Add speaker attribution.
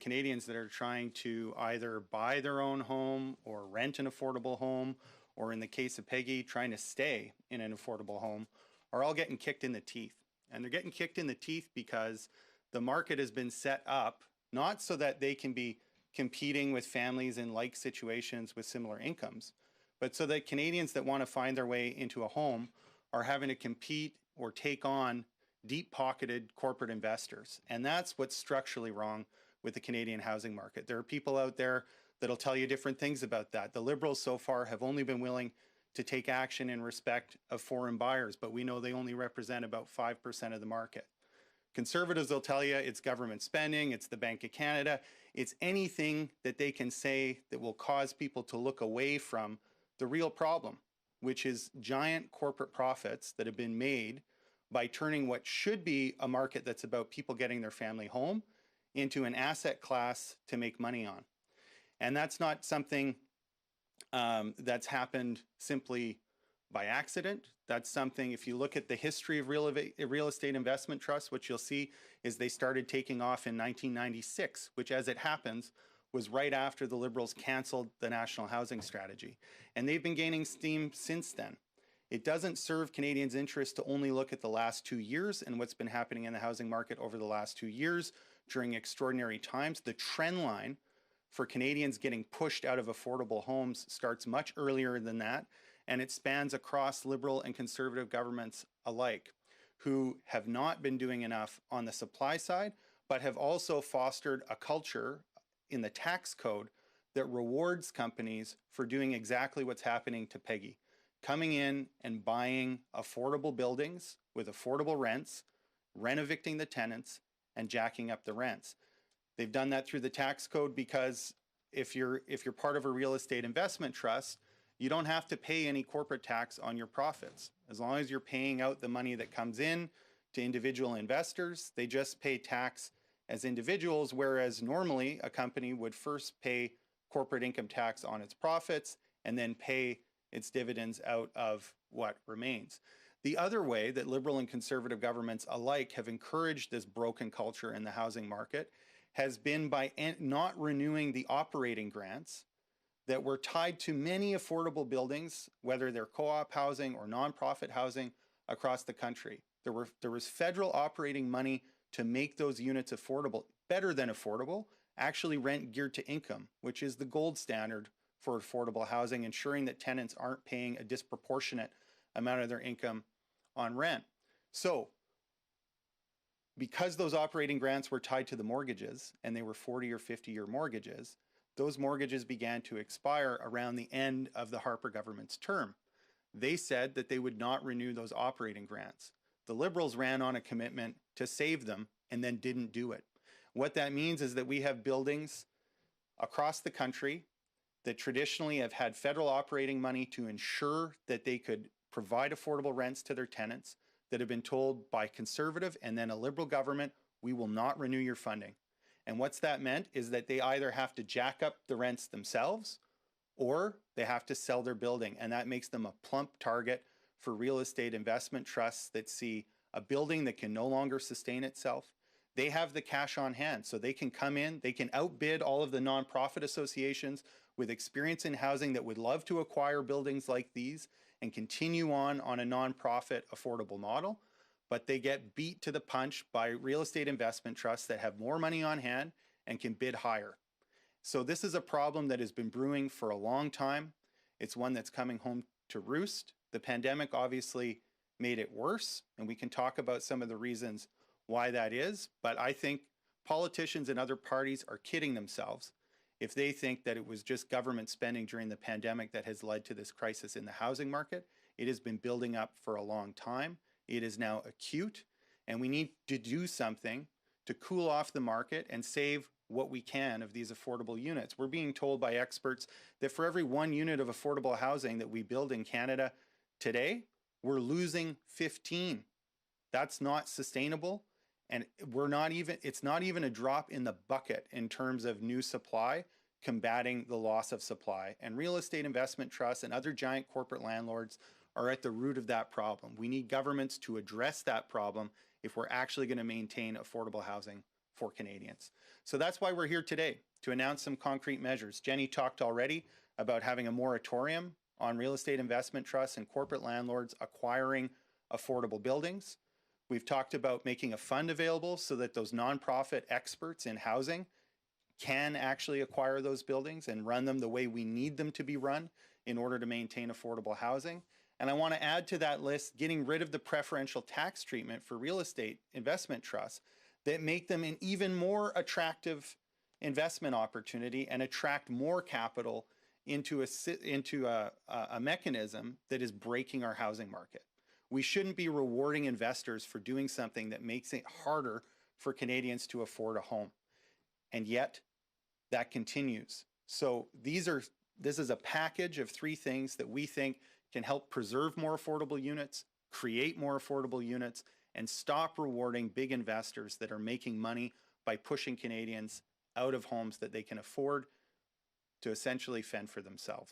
Speaker 1: Canadians that are trying to either buy their own home or rent an affordable home, or in the case of Peggy, trying to stay in an affordable home, are all getting kicked in the teeth. And they're getting kicked in the teeth because the market has been set up not so that they can be competing with families in like situations with similar incomes, but so that Canadians that want to find their way into a home are having to compete or take on deep-pocketed corporate investors. And that's what's structurally wrong with the Canadian housing market. There are people out there that'll tell you different things about that. The Liberals so far have only been willing to take action in respect of foreign buyers, but we know they only represent about 5% of the market. Conservatives will tell you it's government spending, it's the Bank of Canada, it's anything that they can say that will cause people to look away from the real problem, which is giant corporate profits that have been made by turning what should be a market that's about people getting their family home into an asset class to make money on. And that's not something that's happened simply by accident. That's something, if you look at the history of real estate investment trusts, what you'll see is they started taking off in 1996, which, as it happens, was right after the Liberals canceled the National Housing Strategy. And they've been gaining steam since then. It doesn't serve Canadians' interest to only look at the last 2 years and what's been happening in the housing market over the last 2 years during extraordinary times. The trend line for Canadians getting pushed out of affordable homes starts much earlier than that, and it spans across Liberal and Conservative governments alike, who have not been doing enough on the supply side, but have also fostered a culture in the tax code that rewards companies for doing exactly what's happening to Peggy, coming in and buying affordable buildings with affordable rents, rent-evicting the tenants, and jacking up the rents. They've done that through the tax code because if you're part of a real estate investment trust, you don't have to pay any corporate tax on your profits. As long as you're paying out the money that comes in to individual investors, they just pay tax as individuals, whereas normally a company would first pay corporate income tax on its profits and then pay its dividends out of what remains. The other way that Liberal and Conservative governments alike have encouraged this broken culture in the housing market has been by not renewing the operating grants that were tied to many affordable buildings, whether they're co-op housing or nonprofit housing across the country. There was federal operating money to make those units affordable, better than affordable, actually rent geared to income, which is the gold standard for affordable housing, ensuring that tenants aren't paying a disproportionate amount of their income on rent. So, because those operating grants were tied to the mortgages, and they were 40 or 50-year mortgages, those mortgages began to expire around the end of the Harper government's term. They said that they would not renew those operating grants. The Liberals ran on a commitment to save them and then didn't do it. What that means is that we have buildings across the country that traditionally have had federal operating money to ensure that they could provide affordable rents to their tenants, that have been told by Conservative and then a Liberal government, we will not renew your funding. And what's that meant is that they either have to jack up the rents themselves or they have to sell their building. And that makes them a plump target for real estate investment trusts that see a building that can no longer sustain itself. They have the cash on hand, so they can come in, they can outbid all of the nonprofit associations with experience in housing that would love to acquire buildings like these and continue on a nonprofit affordable model, but they get beat to the punch by real estate investment trusts that have more money on hand and can bid higher. So this is a problem that has been brewing for a long time. It's one that's coming home to roost. The pandemic obviously made it worse, and we can talk about some of the reasons why that is, but I think politicians and other parties are kidding themselves if they think that it was just government spending during the pandemic that has led to this crisis in the housing market. It has been building up for a long time. It is now acute, and we need to do something to cool off the market and save what we can of these affordable units. We're being told by experts that for every 1 unit of affordable housing that we build in Canada today, we're losing 15. That's not sustainable. And it's not even a drop in the bucket in terms of new supply combating the loss of supply. And real estate investment trusts and other giant corporate landlords are at the root of that problem. We need governments to address that problem if we're actually going to maintain affordable housing for for Canadians. So that's why we're here today, to announce some concrete measures. Jenny talked already about having a moratorium on real estate investment trusts and corporate landlords acquiring affordable buildings. We've talked about making a fund available so that those nonprofit experts in housing can actually acquire those buildings and run them the way we need them to be run in order to maintain affordable housing. And I want to add to that list getting rid of the preferential tax treatment for real estate investment trusts that make them an even more attractive investment opportunity and attract more capital into a mechanism that is breaking our housing market. We shouldn't be rewarding investors for doing something that makes it harder for Canadians to afford a home. And yet, that continues. So this is a package of 3 things that we think can help preserve more affordable units, create more affordable units, and stop rewarding big investors that are making money by pushing Canadians out of homes that they can afford to essentially fend for themselves.